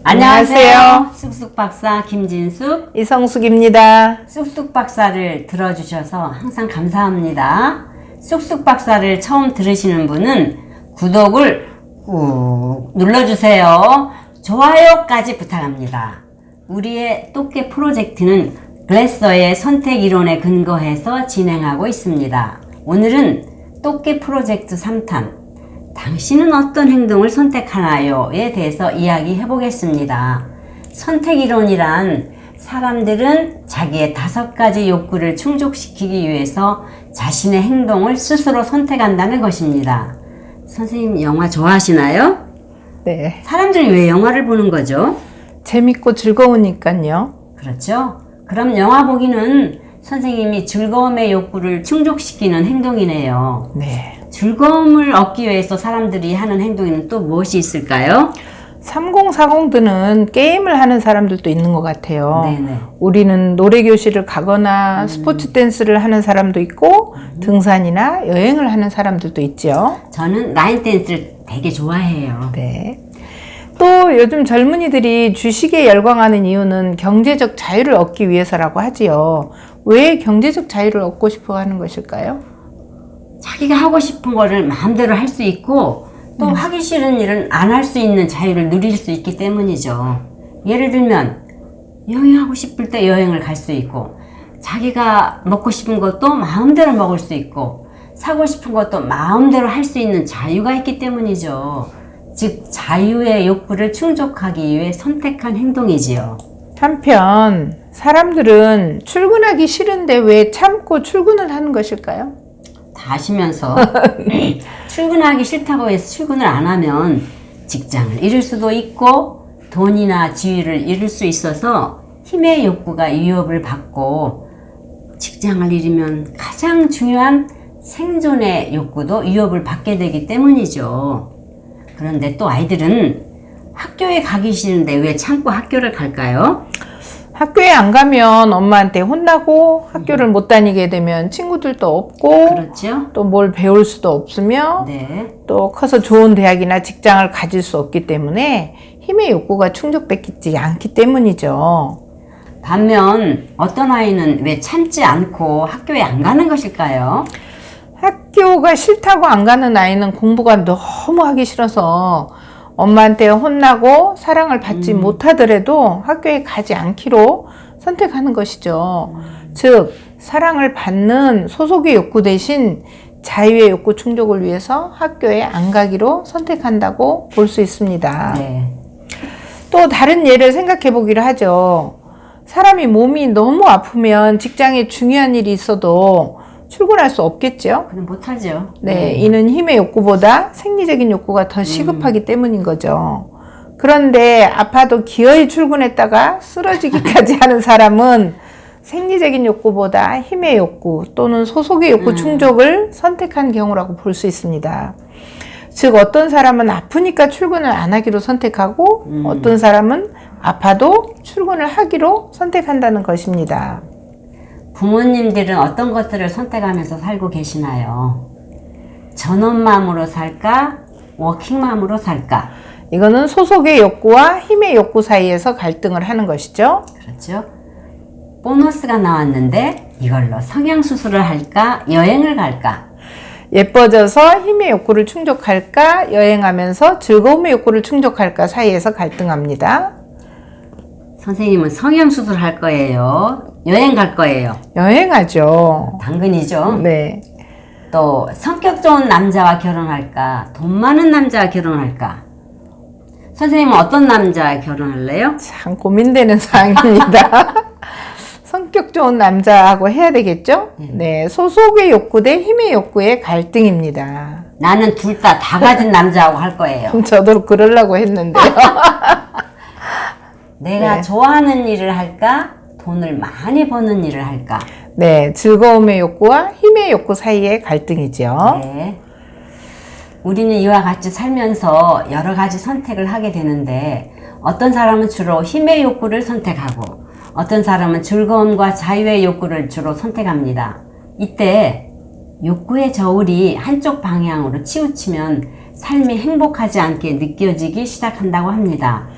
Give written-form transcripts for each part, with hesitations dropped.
안녕하세요. 쑥쑥 박사 김진숙, 이성숙입니다. 쑥쑥 박사를 들어주셔서 항상 감사합니다. 쑥쑥 박사를 처음 들으시는 분은 구독을 꾹 눌러주세요. 좋아요까지 부탁합니다. 우리의 똑개 프로젝트는 글래서의 선택 이론에 근거해서 진행하고 있습니다. 오늘은 똑개 프로젝트 3탄 당신은 어떤 행동을 선택하나요?에 대해서 이야기해 보겠습니다. 선택이론이란 사람들은 자기의 5가지 욕구를 충족시키기 위해서 자신의 행동을 스스로 선택한다는 것입니다. 선생님 영화 좋아하시나요? 네. 사람들이 왜 영화를 보는 거죠? 재밌고 즐거우니까요. 그렇죠? 그럼 영화 보기는 선생님이 즐거움의 욕구를 충족시키는 행동이네요. 네. 즐거움을 얻기 위해서 사람들이 하는 행동에는 또 무엇이 있을까요? 3040들은 게임을 하는 사람들도 있는 것 같아요. 네네. 우리는 노래교실을 가거나 스포츠 댄스를 하는 사람도 있고 등산이나 여행을 하는 사람들도 있죠. 저는 라인 댄스를 되게 좋아해요. 네. 또 요즘 젊은이들이 주식에 열광하는 이유는 경제적 자유를 얻기 위해서라고 하지요. 왜 경제적 자유를 얻고 싶어 하는 것일까요? 자기가 하고 싶은 거를 마음대로 할 수 있고 또 하기 싫은 일은 안 할 수 있는 자유를 누릴 수 있기 때문이죠. 예를 들면 여행하고 싶을 때 여행을 갈 수 있고 자기가 먹고 싶은 것도 마음대로 먹을 수 있고 사고 싶은 것도 마음대로 할 수 있는 자유가 있기 때문이죠. 즉 자유의 욕구를 충족하기 위해 선택한 행동이지요. 한편 사람들은 출근하기 싫은데 왜 참고 출근을 하는 것일까요? 다 아시면서 출근하기 싫다고 해서 출근을 안 하면 직장을 잃을 수도 있고 돈이나 지위를 잃을 수 있어서 힘의 욕구가 위협을 받고 직장을 잃으면 가장 중요한 생존의 욕구도 위협을 받게 되기 때문이죠. 그런데 또 아이들은 학교에 가기 싫은데 왜 참고 학교를 갈까요? 학교에 안 가면 엄마한테 혼나고 학교를 못 다니게 되면 친구들도 없고 그렇죠? 또 뭘 배울 수도 없으며 네. 또 커서 좋은 대학이나 직장을 가질 수 없기 때문에 힘의 욕구가 충족되지 않기 때문이죠. 반면 어떤 아이는 왜 참지 않고 학교에 안 가는 것일까요? 학교가 싫다고 안 가는 아이는 공부가 너무 하기 싫어서 엄마한테 혼나고 사랑을 받지 못하더라도 학교에 가지 않기로 선택하는 것이죠. 즉 사랑을 받는 소속의 욕구 대신 자유의 욕구 충족을 위해서 학교에 안 가기로 선택한다고 볼 수 있습니다. 네. 또 다른 예를 생각해 보기를 하죠. 사람이 몸이 너무 아프면 직장에 중요한 일이 있어도 출근할 수 없겠죠? 그럼 못하죠. 네, 이는 힘의 욕구보다 생리적인 욕구가 더 시급하기 때문인 거죠. 그런데 아파도 기어이 출근했다가 쓰러지기까지 하는 사람은 생리적인 욕구보다 힘의 욕구 또는 소속의 욕구 충족을 선택한 경우라고 볼 수 있습니다. 즉 어떤 사람은 아프니까 출근을 안 하기로 선택하고 어떤 사람은 아파도 출근을 하기로 선택한다는 것입니다. 부모님들은 어떤 것들을 선택하면서 살고 계시나요? 전업맘으로 살까? 워킹맘으로 살까? 이거는 소속의 욕구와 힘의 욕구 사이에서 갈등을 하는 것이죠. 그렇죠? 보너스가 나왔는데 이걸로 성형수술을 할까? 여행을 갈까? 예뻐져서 힘의 욕구를 충족할까? 여행하면서 즐거움의 욕구를 충족할까? 사이에서 갈등합니다. 선생님은 성형수술 할 거예요? 여행 갈 거예요? 여행하죠. 당근이죠. 네. 또 성격 좋은 남자와 결혼할까? 돈 많은 남자와 결혼할까? 선생님은 어떤 남자와 결혼할래요? 참 고민되는 사항입니다. 성격 좋은 남자하고 해야 되겠죠? 네. 소속의 욕구 대 힘의 욕구의 갈등입니다. 나는 둘 다 가진 남자하고 할 거예요. 저도 그러려고 했는데요. 내가 네. 좋아하는 일을 할까? 돈을 많이 버는 일을 할까? 네. 즐거움의 욕구와 힘의 욕구 사이의 갈등이죠. 네. 우리는 이와 같이 살면서 여러 가지 선택을 하게 되는데 어떤 사람은 주로 힘의 욕구를 선택하고 어떤 사람은 즐거움과 자유의 욕구를 주로 선택합니다. 이때 욕구의 저울이 한쪽 방향으로 치우치면 삶이 행복하지 않게 느껴지기 시작한다고 합니다.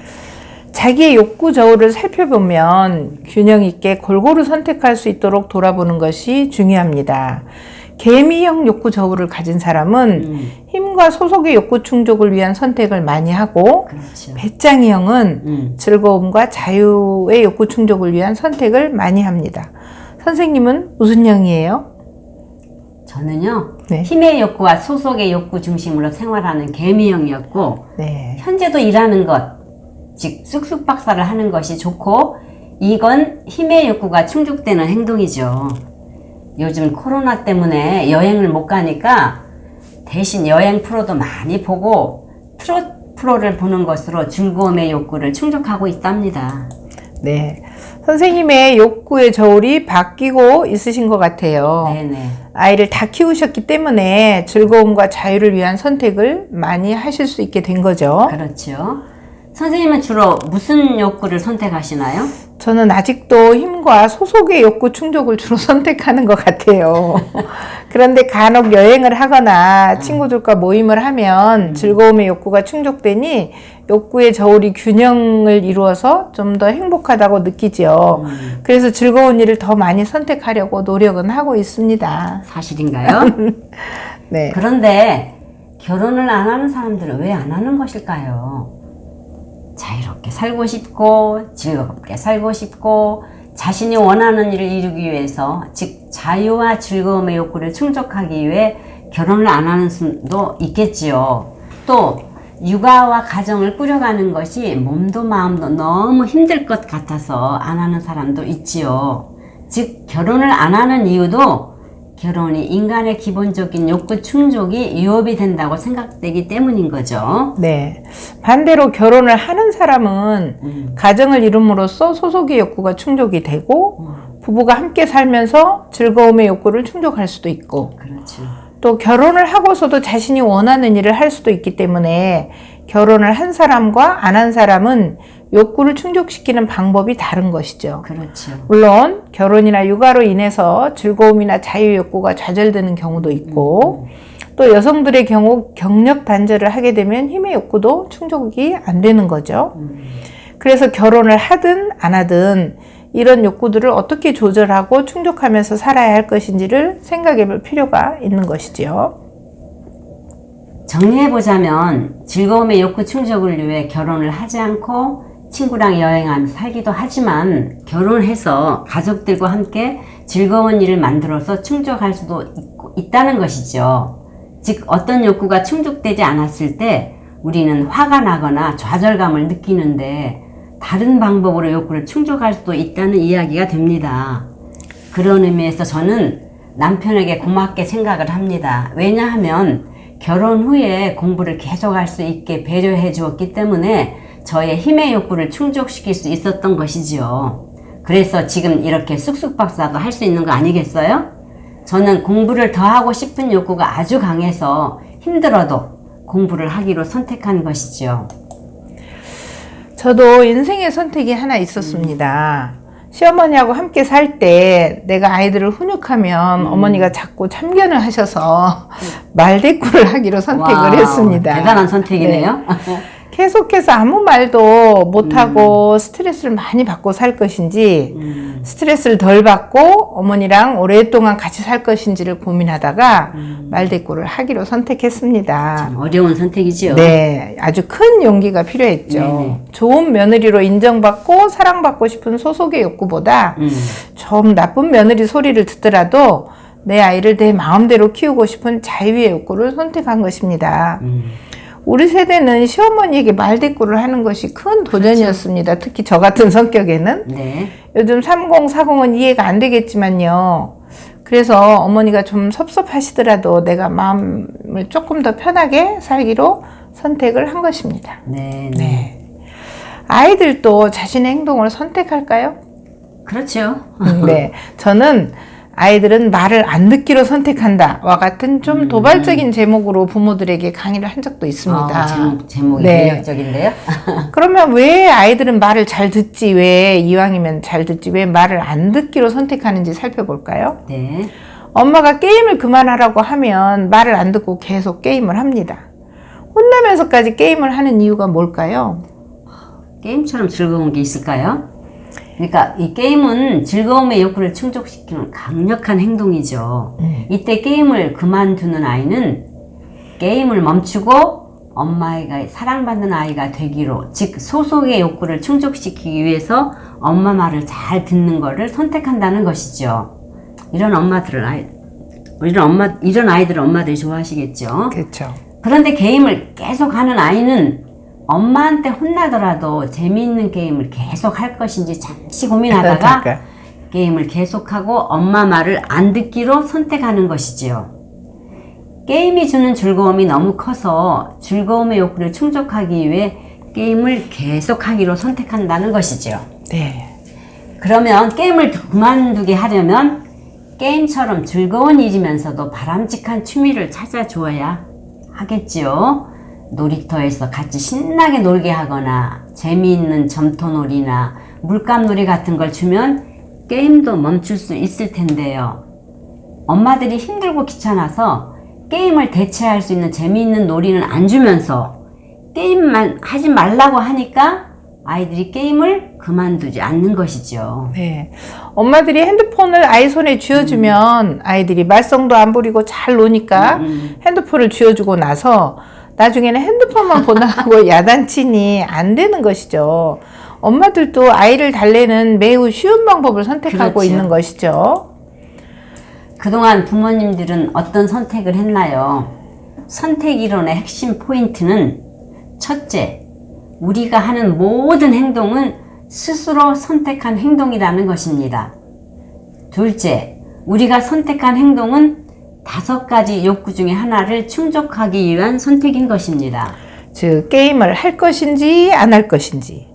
자기의 욕구 저울을 살펴보면 균형 있게 골고루 선택할 수 있도록 돌아보는 것이 중요합니다. 개미형 욕구 저울을 가진 사람은 힘과 소속의 욕구 충족을 위한 선택을 많이 하고, 그렇죠. 배짱이형은 즐거움과 자유의 욕구 충족을 위한 선택을 많이 합니다. 선생님은 무슨 형이에요? 저는요, 네. 힘의 욕구와 소속의 욕구 중심으로 생활하는 개미형이었고, 네. 현재도 일하는 것, 즉 쑥쑥 박사를 하는 것이 좋고, 이건 힘의 욕구가 충족되는 행동이죠. 요즘 코로나 때문에 여행을 못 가니까 대신 여행 프로도 많이 보고 트롯 프로를 보는 것으로 즐거움의 욕구를 충족하고 있답니다. 네. 선생님의 욕구의 저울이 바뀌고 있으신 것 같아요. 네네. 아이를 다 키우셨기 때문에 즐거움과 자유를 위한 선택을 많이 하실 수 있게 된 거죠. 그렇죠. 선생님은 주로 무슨 욕구를 선택하시나요? 저는 아직도 힘과 소속의 욕구 충족을 주로 선택하는 것 같아요. 그런데 간혹 여행을 하거나 친구들과 모임을 하면 즐거움의 욕구가 충족되니 욕구의 저울이 균형을 이루어서 좀 더 행복하다고 느끼죠. 그래서 즐거운 일을 더 많이 선택하려고 노력은 하고 있습니다. 사실인가요? 네. 그런데 결혼을 안 하는 사람들은 왜 안 하는 것일까요? 자유롭게 살고 싶고 즐겁게 살고 싶고 자신이 원하는 일을 이루기 위해서, 즉 자유와 즐거움의 욕구를 충족하기 위해 결혼을 안 하는 수도 있겠지요. 또 육아와 가정을 꾸려가는 것이 몸도 마음도 너무 힘들 것 같아서 안 하는 사람도 있지요. 즉 결혼을 안 하는 이유도 결혼이 인간의 기본적인 욕구 충족이 유업이 된다고 생각되기 때문인 거죠. 네. 반대로 결혼을 하는 사람은 가정을 이룸으로써 소속의 욕구가 충족이 되고, 부부가 함께 살면서 즐거움의 욕구를 충족할 수도 있고, 그렇죠. 또 결혼을 하고서도 자신이 원하는 일을 할 수도 있기 때문에 결혼을 한 사람과 안 한 사람은 욕구를 충족시키는 방법이 다른 것이죠. 그렇죠. 물론 결혼이나 육아로 인해서 즐거움이나 자유 욕구가 좌절되는 경우도 있고, 또 여성들의 경우 경력 단절을 하게 되면 힘의 욕구도 충족이 안 되는 거죠. 그래서 결혼을 하든 안 하든 이런 욕구들을 어떻게 조절하고 충족하면서 살아야 할 것인지를 생각해 볼 필요가 있는 것이지요. 정리해보자면 즐거움의 욕구 충족을 위해 결혼을 하지 않고 친구랑 여행하면서 살기도 하지만, 결혼해서 가족들과 함께 즐거운 일을 만들어서 충족할 수도 있다는 것이죠. 즉 어떤 욕구가 충족되지 않았을 때 우리는 화가 나거나 좌절감을 느끼는데, 다른 방법으로 욕구를 충족할 수도 있다는 이야기가 됩니다. 그런 의미에서 저는 남편에게 고맙게 생각을 합니다. 왜냐하면 결혼 후에 공부를 계속할 수 있게 배려해 주었기 때문에 저의 힘의 욕구를 충족시킬 수 있었던 것이지요. 그래서 지금 이렇게 쑥쑥 박사도 할 수 있는 거 아니겠어요? 저는 공부를 더 하고 싶은 욕구가 아주 강해서 힘들어도 공부를 하기로 선택한 것이지요. 저도 인생의 선택이 하나 있었습니다. 시어머니하고 함께 살 때 내가 아이들을 훈육하면 어머니가 자꾸 참견을 하셔서 말대꾸를 하기로 선택을 와우, 했습니다. 대단한 선택이네요. 네. 계속해서 아무 말도 못하고 스트레스를 많이 받고 살 것인지, 스트레스를 덜 받고 어머니랑 오랫동안 같이 살 것인지를 고민하다가 말대꾸를 하기로 선택했습니다. 참 어려운 선택이지요. 네, 아주 큰 용기가 필요했죠. 네네. 좋은 며느리로 인정받고 사랑받고 싶은 소속의 욕구보다 좀 나쁜 며느리 소리를 듣더라도 내 아이를 내 마음대로 키우고 싶은 자유의 욕구를 선택한 것입니다. 우리 세대는 시어머니에게 말대꾸를 하는 것이 큰 도전이었습니다. 특히 저 같은 성격에는. 네. 요즘 30, 40은 이해가 안 되겠지만요. 그래서 어머니가 좀 섭섭하시더라도 내가 마음을 조금 더 편하게 살기로 선택을 한 것입니다. 네. 네. 아이들도 자신의 행동을 선택할까요? 그렇죠. 네. 저는 아이들은 말을 안 듣기로 선택한다와 같은 좀 도발적인 제목으로 부모들에게 강의를 한 적도 있습니다. 제목이 네. 매력적인데요. 그러면 왜 아이들은 말을 잘 듣지, 왜 이왕이면 잘 듣지, 왜 말을 안 듣기로 선택하는지 살펴볼까요? 네. 엄마가 게임을 그만하라고 하면 말을 안 듣고 계속 게임을 합니다. 혼나면서까지 게임을 하는 이유가 뭘까요? 게임처럼 즐거운 게 있을까요? 그러니까 이 게임은 즐거움의 욕구를 충족시키는 강력한 행동이죠. 이때 게임을 그만두는 아이는 게임을 멈추고 엄마가 사랑받는 아이가 되기로, 즉 소속의 욕구를 충족시키기 위해서 엄마 말을 잘 듣는 것을 선택한다는 것이죠. 이런 아이들을 엄마들이 좋아하시겠죠. 그렇죠. 그런데 게임을 계속 하는 아이는 엄마한테 혼나더라도 재미있는 게임을 계속 할 것인지 잠시 고민하다가 게임을 계속하고 엄마 말을 안 듣기로 선택하는 것이지요. 게임이 주는 즐거움이 너무 커서 즐거움의 욕구를 충족하기 위해 게임을 계속하기로 선택한다는 것이지요. 네. 그러면 게임을 그만두게 하려면 게임처럼 즐거운 일이면서도 바람직한 취미를 찾아주어야 하겠지요. 놀이터에서 같이 신나게 놀게 하거나 재미있는 점토놀이나 물감놀이 같은 걸 주면 게임도 멈출 수 있을 텐데요. 엄마들이 힘들고 귀찮아서 게임을 대체할 수 있는 재미있는 놀이는 안 주면서 게임만 하지 말라고 하니까 아이들이 게임을 그만두지 않는 것이죠. 네. 엄마들이 핸드폰을 아이 손에 쥐어주면 아이들이 말썽도 안 부리고 잘 노니까 핸드폰을 쥐어주고 나서 나중에는 핸드폰만 보느라고 야단치니 안 되는 것이죠. 엄마들도 아이를 달래는 매우 쉬운 방법을 선택하고 그렇죠. 있는 것이죠. 그동안 부모님들은 어떤 선택을 했나요? 선택 이론의 핵심 포인트는 첫째, 우리가 하는 모든 행동은 스스로 선택한 행동이라는 것입니다. 둘째, 우리가 선택한 행동은 5가지 욕구 중에 하나를 충족하기 위한 선택인 것입니다. 즉, 게임을 할 것인지 안 할 것인지,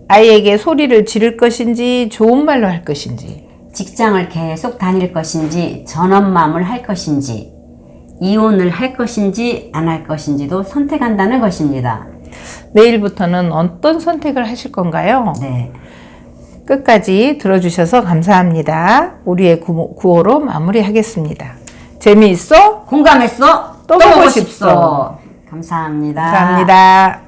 아이에게 소리를 지를 것인지 좋은 말로 할 것인지, 직장을 계속 다닐 것인지 전업맘을 할 것인지, 이혼을 할 것인지 안 할 것인지도 선택한다는 것입니다. 내일부터는 어떤 선택을 하실 건가요? 네. 끝까지 들어주셔서 감사합니다. 우리의 구호로 마무리하겠습니다. 재미있어? 공감했어? 또 보고 싶소. 감사합니다. 감사합니다.